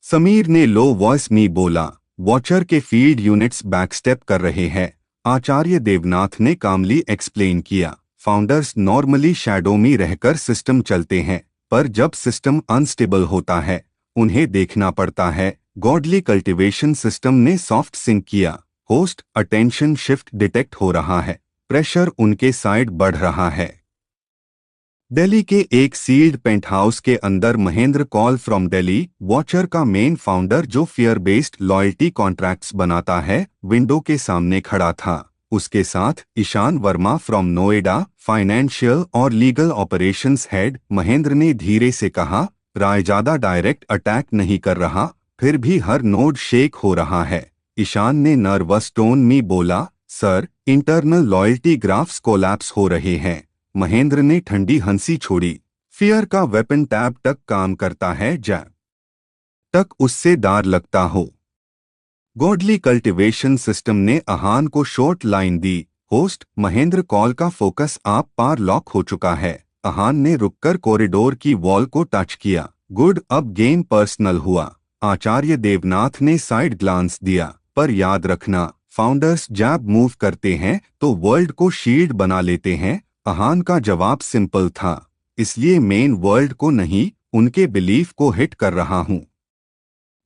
समीर ने लो वॉइस में बोला, वॉचर के फील्ड यूनिट्स बैकस्टेप कर रहे हैं। आचार्य देवनाथ ने कामली एक्सप्लेन किया, फाउंडर्स नॉर्मली शैडो में रहकर सिस्टम चलते हैं, पर जब सिस्टम अनस्टेबल होता है उन्हें देखना पड़ता है। गॉडली कल्टीवेशन सिस्टम ने सॉफ्ट सिंक किया। होस्ट अटेंशन शिफ्ट डिटेक्ट हो रहा है, प्रेशर उनके साइड बढ़ रहा है। दिल्ली के एक सील्ड पेंटहाउस के अंदर Mahendra call from Delhi, watcher का मेन फाउंडर जो फियर बेस्ड लॉयल्टी कॉन्ट्रैक्ट्स बनाता है, विंडो के सामने खड़ा था। उसके साथ ईशान वर्मा फ्रॉम नोएडा, फाइनेंशियल और लीगल ऑपरेशंस हेड। महेंद्र ने धीरे से कहा, रायजादा डायरेक्ट अटैक नहीं कर रहा, फिर भी हर नोड शेक हो रहा है। ईशान ने नर्वस टोन में बोला, sir, internal loyalty graphs collapse हो रहे हैं। महेंद्र ने ठंडी हंसी छोड़ी, फियर का वेपन टैब तक काम करता है, जैब तक उससे दार लगता हो। गॉडली कल्टीवेशन सिस्टम ने अहान को शॉर्ट लाइन दी, होस्ट महेंद्र कॉल का फोकस आप पार लॉक हो चुका है। अहान ने रुककर कॉरिडोर की वॉल को टच किया। गुड, अब गेम पर्सनल हुआ। आचार्य देवनाथ ने साइड ग्लांस दिया, पर याद रखना, फाउंडर्स जैब मूव करते हैं तो वर्ल्ड को शील्ड बना लेते हैं। अहान का जवाब सिंपल था, इसलिए मेन वर्ल्ड को नहीं, उनके बिलीफ को हिट कर रहा हूं।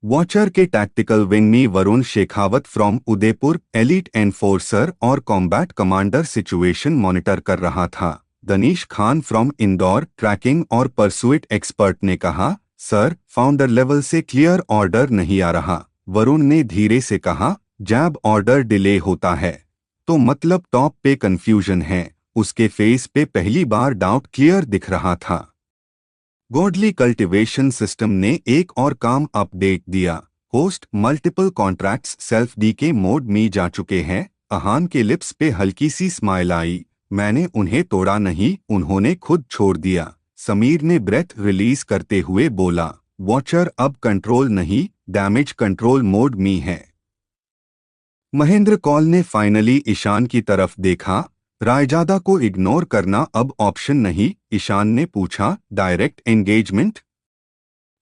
वॉचर के टैक्टिकल विंग में Varun Shekhawat from Udaipur elite enforcer और कॉम्बैट कमांडर सिचुएशन मॉनिटर कर रहा था। दनीश खान फ्रॉम इंदौर ट्रैकिंग और परसुइट एक्सपर्ट ने कहा, सर, फाउंडर लेवल से क्लियर ऑर्डर नहीं आ रहा। वरुण ने धीरे से कहा, जैब ऑर्डर डिले होता है तो मतलब टॉप पे कंफ्यूजन है। उसके फेस पे पहली बार डाउट क्लियर दिख रहा था। गॉडली कल्टीवेशन सिस्टम ने एक और काम अपडेट दिया, host multiple contracts self decay mode में जा चुके हैं। अहान के लिप्स पे हल्की सी स्माइल आई, मैंने उन्हें तोड़ा नहीं, उन्होंने खुद छोड़ दिया। समीर ने ब्रेथ रिलीज करते हुए बोला, वॉचर अब कंट्रोल नहीं, डैमेज कंट्रोल मोड में है। महेंद्र कॉल ने फाइनली ईशान की तरफ देखा, रायजादा को इग्नोर करना अब ऑप्शन नहीं। ईशान ने पूछा, डायरेक्ट एंगेजमेंट?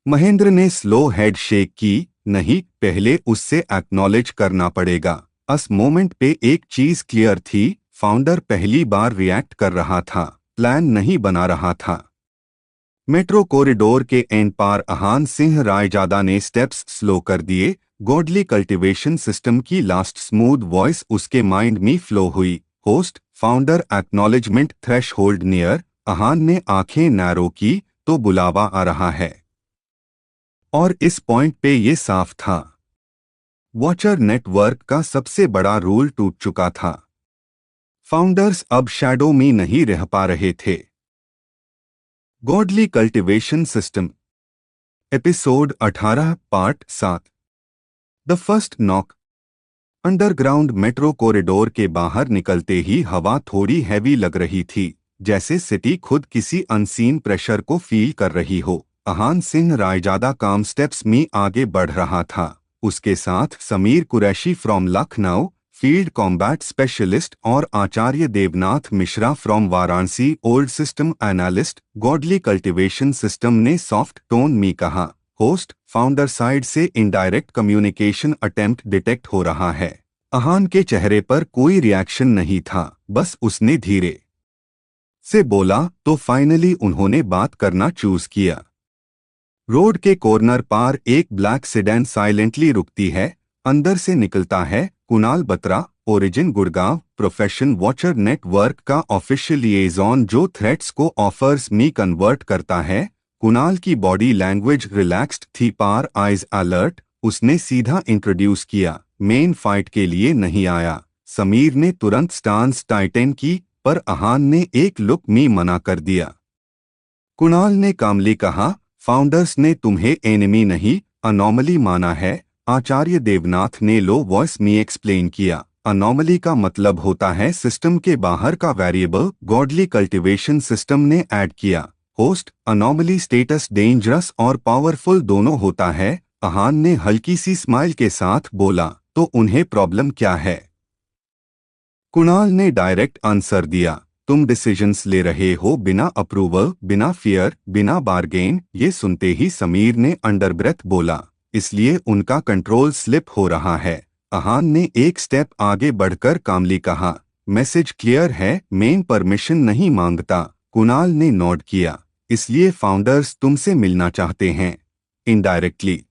महेंद्र ने स्लो हेड शेक की, नहीं, पहले उससे एक्नॉलेज करना पड़ेगा। उस मोमेंट पे एक चीज क्लियर थी, फाउंडर पहली बार रिएक्ट कर रहा था, प्लान नहीं बना रहा था। मेट्रो कॉरिडोर के एंड पार अहान सिंह रायजादा ने स्टेप्स स्लो कर दिए। गॉडली कल्टीवेशन सिस्टम की लास्ट स्मूथ वॉइस उसके माइंड में फ्लो हुई, host founder acknowledgement threshold near. Ahaan ने आंखें नैरो की तो बुलावा आ रहा है, और इस पॉइंट पे ये साफ था, वॉचर नेटवर्क का सबसे बड़ा रूल टूट चुका था। फाउंडर्स अब शैडो में नहीं रह पा रहे थे। Godly cultivation system episode 18 part 7 the first knock. Underground metro corridor के बाहर निकलते ही हवा थोड़ी हैवी लग रही थी, जैसे सिटी खुद किसी अनसीन प्रेशर को फील कर रही हो। अहान सिंह रायजादा काम स्टेप्स में आगे बढ़ रहा था। उसके साथ Sameer Qureshi from Lucknow field combat specialist और Acharya Devnath Mishra from Varanasi old system analyst. Godly cultivation system ने सॉफ्ट टोन में कहा, होस्ट फाउंडर साइड से इनडायरेक्ट कम्युनिकेशन अटेम्प्ट डिटेक्ट हो रहा है। अहान के चेहरे पर कोई रिएक्शन नहीं था, बस उसने धीरे से बोला तो फाइनली उन्होंने बात करना चूज किया। रोड के कॉर्नर पार एक ब्लैक सेडान साइलेंटली रुकती है। अंदर से निकलता है Kunal Batra, origin Gurgaon, profession watcher network का ऑफिशियल लिएजॉन जो थ्रेट्स को ऑफर्स में कन्वर्ट करता है। कुणाल की बॉडी लैंग्वेज रिलैक्स्ड थी, पार आइज अलर्ट। उसने सीधा इंट्रोड्यूस किया, मेन फाइट के लिए नहीं आया। समीर ने तुरंत स्टांस टाइटन की, पर अहान ने एक लुक में मना कर दिया। कुणाल ने कामली कहा, फाउंडर्स ने तुम्हें एनिमी नहीं अनॉमली माना है। आचार्य देवनाथ ने लो वॉइस में एक्सप्लेन किया, अनॉमली का मतलब होता है सिस्टम के बाहर का वेरिएबल। गॉडली कल्टीवेशन सिस्टम ने ऐड किया, होस्ट अनॉमली स्टेटस डेंजरस और पावरफुल दोनों होता है। अहान ने हल्की सी स्माइल के साथ बोला, तो उन्हें प्रॉब्लम क्या है? कुणाल ने डायरेक्ट आंसर दिया, तुम डिसीजंस ले रहे हो बिना अप्रूवल, बिना फियर, बिना बार्गेन। ये सुनते ही समीर ने अंडर ब्रेथ बोला, इसलिए उनका कंट्रोल स्लिप हो रहा है। अहान ने एक स्टेप आगे बढ़कर कामली कहा, मैसेज क्लियर है, मेन परमिशन नहीं मांगता। कुणाल ने नोट किया, इसलिए फाउंडर्स तुमसे मिलना चाहते हैं इनडायरेक्टली।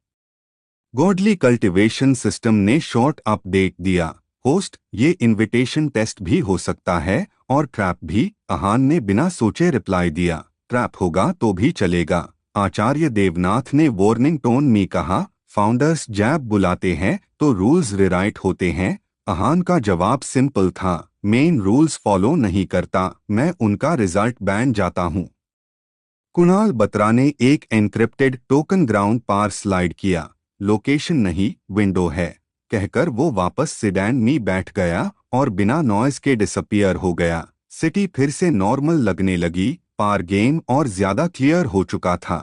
गॉडली कल्टीवेशन सिस्टम ने शॉर्ट अपडेट दिया, होस्ट ये इनविटेशन टेस्ट भी हो सकता है और ट्रैप भी। अहान ने बिना सोचे रिप्लाई दिया, ट्रैप होगा तो भी चलेगा। आचार्य देवनाथ ने वार्निंग टोन में कहा, फाउंडर्स जैब बुलाते हैं तो रूल्स रिराइट होते हैं। अहान का जवाब सिंपल था, मेन रूल्स फॉलो नहीं करता, मैं उनका रिजल्ट बैन जाता हूं। कुणाल बत्रा ने एक एनक्रिप्टेड टोकन ग्राउंड पार स्लाइड किया, लोकेशन नहीं विंडो है कहकर वो वापस सिडैन में बैठ गया और बिना नॉइज के डिसअपियर हो गया। सिटी फिर से नॉर्मल लगने लगी, पार गेम और ज्यादा क्लियर हो चुका था।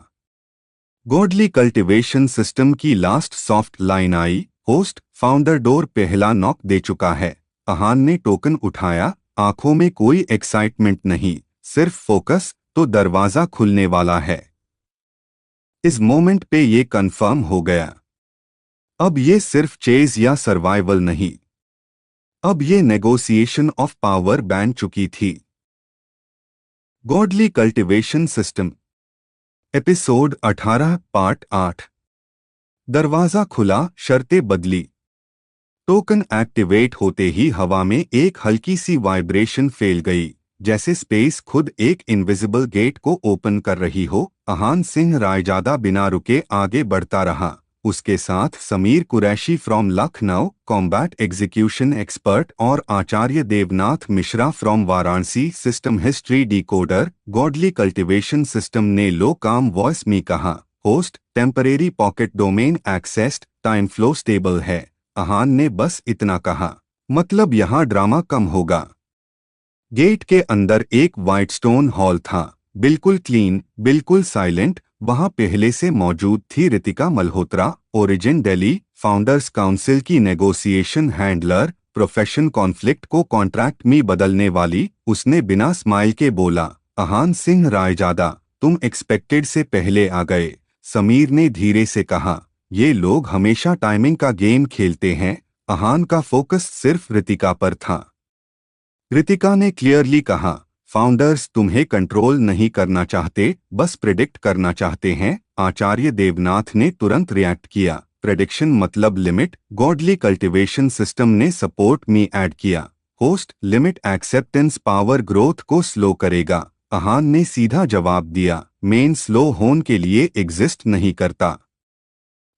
गॉडली कल्टीवेशन सिस्टम की लास्ट सॉफ्ट लाइन आई, होस्ट फाउंडर डोर पहला नॉक दे चुका है। अहान ने टोकन उठाया, आंखों में कोई एक्साइटमेंट नहीं, सिर्फ फोकस। तो दरवाजा खुलने वाला है। इस मोमेंट पे ये कंफर्म हो गया, अब ये सिर्फ चेज या सर्वाइवल नहीं, अब ये नेगोशिएशन ऑफ पावर बन चुकी थी। Godly cultivation system episode 18 part 8। दरवाजा खुला, शर्तें बदली। टोकन एक्टिवेट होते ही हवा में एक हल्की सी वाइब्रेशन फैल गई, जैसे स्पेस खुद एक इनविजिबल गेट को ओपन कर रही हो। अहान सिंह रायजादा बिना रुके आगे बढ़ता रहा, उसके साथ Sameer Qureshi from Lucknow, combat execution expert, और Acharya Devnath Mishra from Varanasi, system history decoder. Godly cultivation system ने लो काम वॉइस में कहा, host temporary pocket domain accessed, time flow stable है। अहान ने बस इतना कहा, मतलब यहाँ ड्रामा कम होगा। गेट के अंदर एक व्हाइट स्टोन हॉल था, बिल्कुल क्लीन, बिल्कुल साइलेंट। वहां पहले से मौजूद थी Ritika Malhotra, origin Delhi, founders council की नेगोशिएशन हैंडलर, प्रोफेशन कॉन्फ्लिक्ट को कॉन्ट्रैक्ट में बदलने वाली। उसने बिना स्माइल के बोला, अहान सिंह रायजादा, तुम एक्सपेक्टेड से पहले आ गए। समीर ने धीरे से कहा, ये लोग हमेशा टाइमिंग का गेम खेलते हैं। अहान का फोकस सिर्फ रितिका पर था। रितिका ने क्लियरली कहा, फाउंडर्स तुम्हें कंट्रोल नहीं करना चाहते, बस प्रेडिक्ट करना चाहते हैं। आचार्य देवनाथ ने तुरंत रिएक्ट किया, प्रेडिक्शन मतलब लिमिट। गॉडली कल्टीवेशन सिस्टम ने सपोर्ट में ऐड किया, host limit acceptance power growth को स्लो करेगा। अहान ने सीधा जवाब दिया, मेन स्लो होने के लिए एग्जिस्ट नहीं करता।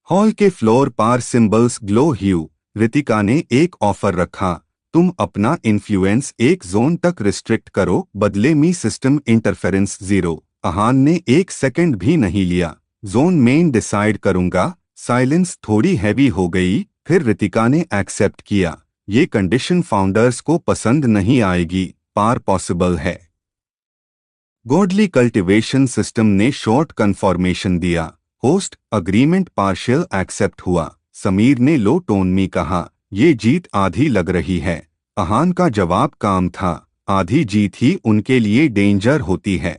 हॉल के फ्लोर पर सिंबल्स ग्लो ह्यू। रितिका ने एक ऑफर रखा, तुम अपना इन्फ्लुएंस एक जोन तक रिस्ट्रिक्ट करो, बदले में सिस्टम इंटरफेरेंस 0। अहान ने एक सेकंड भी नहीं लिया, जोन मेन डिसाइड करूंगा। साइलेंस थोड़ी हैवी हो गई, फिर रितिका ने एक्सेप्ट किया, ये कंडीशन फाउंडर्स को पसंद नहीं आएगी, पार पॉसिबल है। गॉडली कल्टीवेशन सिस्टम ने शॉर्ट कन्फर्मेशन दिया, होस्ट अग्रीमेंट पार्शियल एक्सेप्ट हुआ। समीर ने लो टोन में कहा, ये जीत आधी लग रही है। अहान का जवाब काम था, आधी जीत ही उनके लिए डेंजर होती है।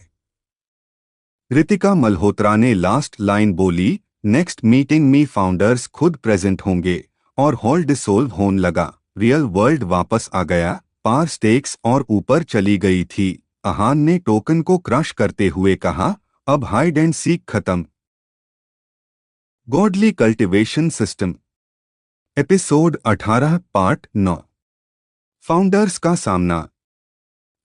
रितिका मल्होत्रा ने लास्ट लाइन बोली, नेक्स्ट मीटिंग में फाउंडर्स खुद प्रेजेंट होंगे, और हॉल डिसोल्व होने लगा। रियल वर्ल्ड वापस आ गया, पार स्टेक्स और ऊपर चली गई थी। अहान ने टोकन को क्रश करते हुए कहा, अब हाइड एंड सीक खत्म। Godly cultivation system episode 18 part 9। Founders का सामना।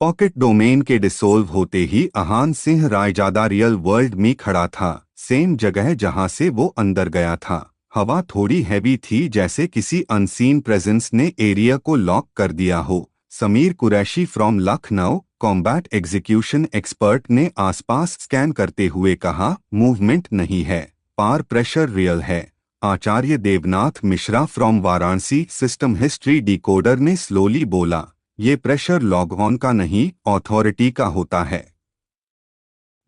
पॉकेट डोमेन के डिसोल्व होते ही अहान सिंह रायजादा रियल वर्ल्ड में खड़ा था, सेम जगह जहां से वो अंदर गया था। हवा थोड़ी हैवी थी, जैसे किसी अनसीन प्रेजेंस ने एरिया को लॉक कर दिया हो। Sameer Qureshi from Lucknow, combat execution expert ने आसपास स्कैन करते हुए कहा, मूवमेंट नहीं है, पार प्रेशर रियल है। Acharya Devnath Mishra from Varanasi, system history decoder ने स्लोली बोला, ये प्रेशर लॉग ऑन का नहीं, अथॉरिटी का होता है।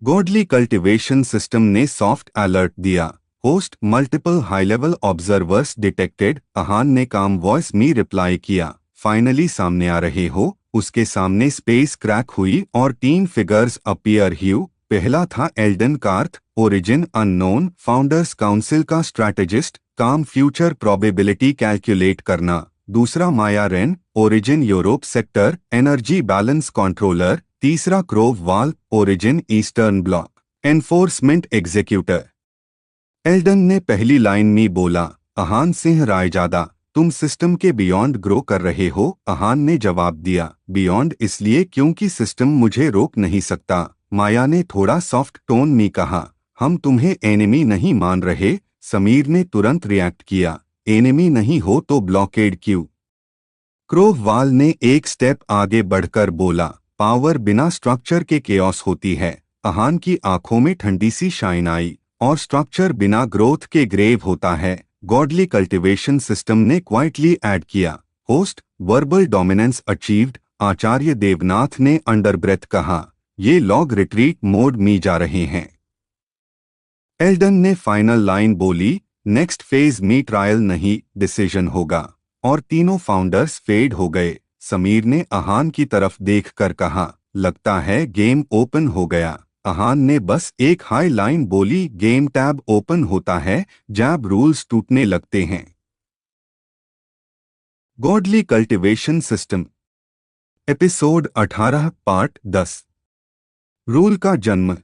गॉडली कल्टिवेशन सिस्टम ने सॉफ्ट अलर्ट दिया, host multiple high level observers detected. Ahaan ने काम वॉइस में रिप्लाई किया, फाइनली सामने आ रहे हो। उसके सामने स्पेस क्रैक हुई और 3 फिगर्स अपीयर ह्यू। पहला था Alden Karth, origin unknown, founders council का स्ट्रैटेजिस्ट, काम फ्यूचर प्रोबेबिलिटी कैलकुलेट करना। दूसरा Maya Ren, origin Europe sector, energy balance controller. तीसरा Krov Val, origin eastern bloc, enforcement executor. Alden ने पहली लाइन में बोला, अहान सिंह रायजादा, तुम सिस्टम के बियॉन्ड ग्रो कर रहे हो। अहान ने जवाब दिया, बियॉन्ड इसलिए क्योंकि सिस्टम मुझे रोक नहीं सकता। माया ने थोड़ा सॉफ्ट टोन में कहा, हम तुम्हें एनिमी नहीं मान रहे। समीर ने तुरंत रिएक्ट किया, एनिमी नहीं हो तो ब्लॉकेड क्यों? क्रोव वाल ने एक स्टेप आगे बढ़कर बोला, पावर बिना स्ट्रक्चर के केओस होती है। अहान की आंखों में ठंडी सी शाइन आई, और स्ट्रक्चर बिना ग्रोथ के ग्रेव होता है। गॉडली कल्टिवेशन सिस्टम ने क्वाइटली ऐड किया, होस्ट वर्बल डोमिनेंस अचीव्ड। आचार्य देवनाथ ने अंडर ब्रेथ कहा, ये लॉग रिट्रीट मोड में जा रहे हैं। एल्डन ने फाइनल लाइन बोली, नेक्स्ट फेज में ट्रायल नहीं डिसीजन होगा। और तीनों फाउंडर्स फेड हो गए। समीर ने अहान की तरफ देखकर कहा, लगता है गेम ओपन हो गया। अहान ने बस एक हाई लाइन बोली, गेम टैब ओपन होता है जब रूल्स टूटने लगते हैं। Godly cultivation system, episode 18 part 10। Rule का जन्म।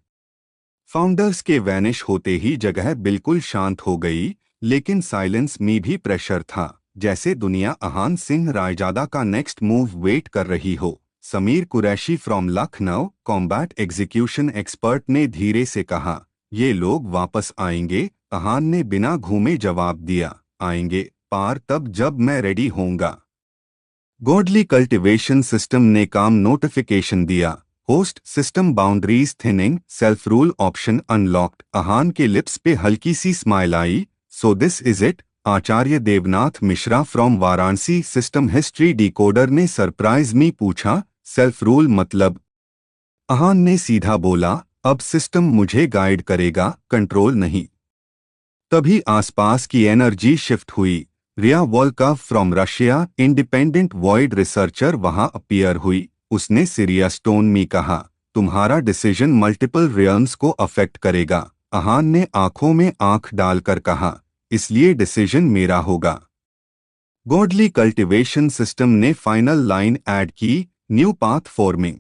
फाउंडर्स के वैनिश होते ही जगह बिल्कुल शांत हो गई, लेकिन साइलेंस में भी प्रेशर था, जैसे दुनिया अहान सिंह रायजादा का नेक्स्ट मूव वेट कर रही हो। Sameer Qureshi from Lucknow, combat execution expert ने धीरे से कहा, ये लोग वापस आएंगे। अहान ने बिना घूमे जवाब दिया, आएंगे पार तब जब मैं रेडी होऊंगा। गॉडली कल्टिवेशन सिस्टम ने काम नोटिफिकेशन दिया, host system boundaries thinning, self rule option unlocked. Ahaan के लिप्स पे हल्की सी स्माइल आई, so this is it. Acharya Devnath Mishra from Varanasi, system history decoder ने सरप्राइज में पूछा, सेल्फ रूल मतलब? अहान ने सीधा बोला, अब सिस्टम मुझे गाइड करेगा, कंट्रोल नहीं। तभी आसपास की एनर्जी शिफ्ट हुई। Ria Volkov from Russia, independent void researcher वहां अपीयर हुई। उसने सीरियस टोन में कहा, तुम्हारा डिसीजन मल्टीपल रियल्म्स को अफेक्ट करेगा। अहान ने आंखों में आंख डालकर कहा, इसलिए डिसीजन मेरा होगा। गॉडली कल्टिवेशन सिस्टम ने फाइनल लाइन ऐड की, new path forming,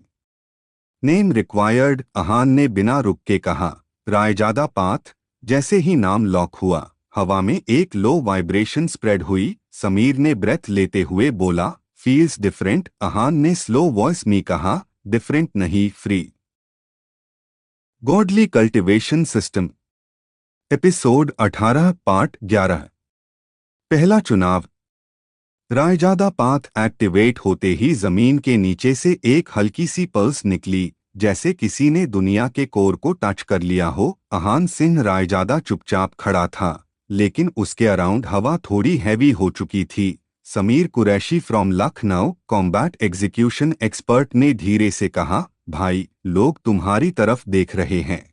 name required. Ahaan ने बिना रुक के कहा, रायजादा पाथ। जैसे ही नाम लॉक हुआ, हवा में एक लो वाइब्रेशन स्प्रेड हुई। समीर ने ब्रेथ लेते हुए बोला, फील्स डिफरेंट। अहान ने स्लो वॉइस में कहा, डिफरेंट नहीं, free. Godly cultivation system, episode 18 part 11। पहला चुनाव। रायजादा पाथ एक्टिवेट होते ही जमीन के नीचे से एक हल्की सी पल्स निकली, जैसे किसी ने दुनिया के कोर को टच कर लिया हो। अहान सिंह रायजादा चुपचाप खड़ा था, लेकिन उसके अराउंड हवा थोड़ी हैवी हो चुकी थी। Sameer Qureshi from Lucknow, combat execution expert ने धीरे से कहा, भाई लोग तुम्हारी तरफ देख रहे हैं।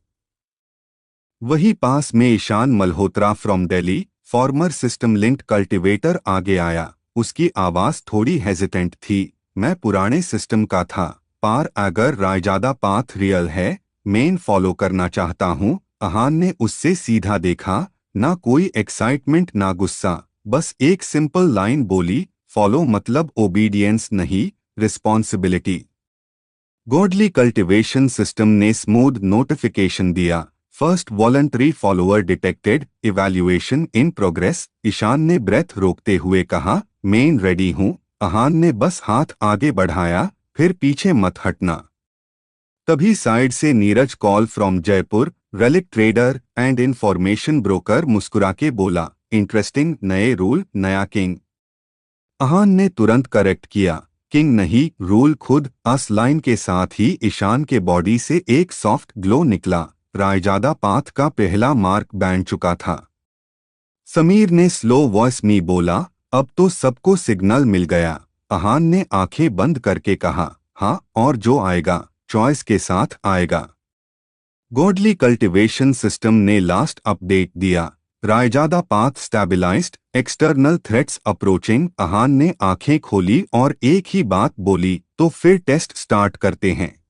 वही पास में Ishaan Malhotra from Delhi, former system linked cultivator आगे आया। उसकी आवाज थोड़ी हेजिटेंट थी, मैं पुराने सिस्टम का था, पार अगर रायजादा पाथ रियल है, मेन फॉलो करना चाहता हूँ। अहान ने उससे सीधा देखा, ना कोई एक्साइटमेंट ना गुस्सा, बस एक सिंपल लाइन बोली, फॉलो मतलब ओबीडियंस नहीं, रिस्पॉन्सिबिलिटी। गॉडली कल्टिवेशन सिस्टम ने स्मूथ नोटिफिकेशन दिया, first voluntary follower detected, evaluation in progress. Ishaan ने ब्रेथ रोकते हुए कहा, मेन रेडी हूँ। अहान ने बस हाथ आगे बढ़ाया, फिर पीछे मत हटना। तभी साइड से Neeraj call from Jaipur, relic trader and information broker, मुस्कुरा के बोला, इंटरेस्टिंग, नए रूल नया किंग। अहान ने तुरंत करेक्ट किया, किंग नहीं, रूल खुद। अस लाइन के साथ ही ईशान के बॉडी से एक सॉफ्ट ग्लो निकला। रायजादा पाथ का पहला मार्क बैंड चुका था। समीर ने स्लो वॉइस में बोला, अब तो सबको सिग्नल मिल गया। अहान ने आंखें बंद करके कहा, हाँ, और जो आएगा चॉइस के साथ आएगा। गॉडली कल्टीवेशन सिस्टम ने लास्ट अपडेट दिया। Raizada path stabilized, external threats approaching. Ahaan ने आंखें खोली और एक ही बात बोली, तो फिर टेस्ट स्टार्ट करते हैं।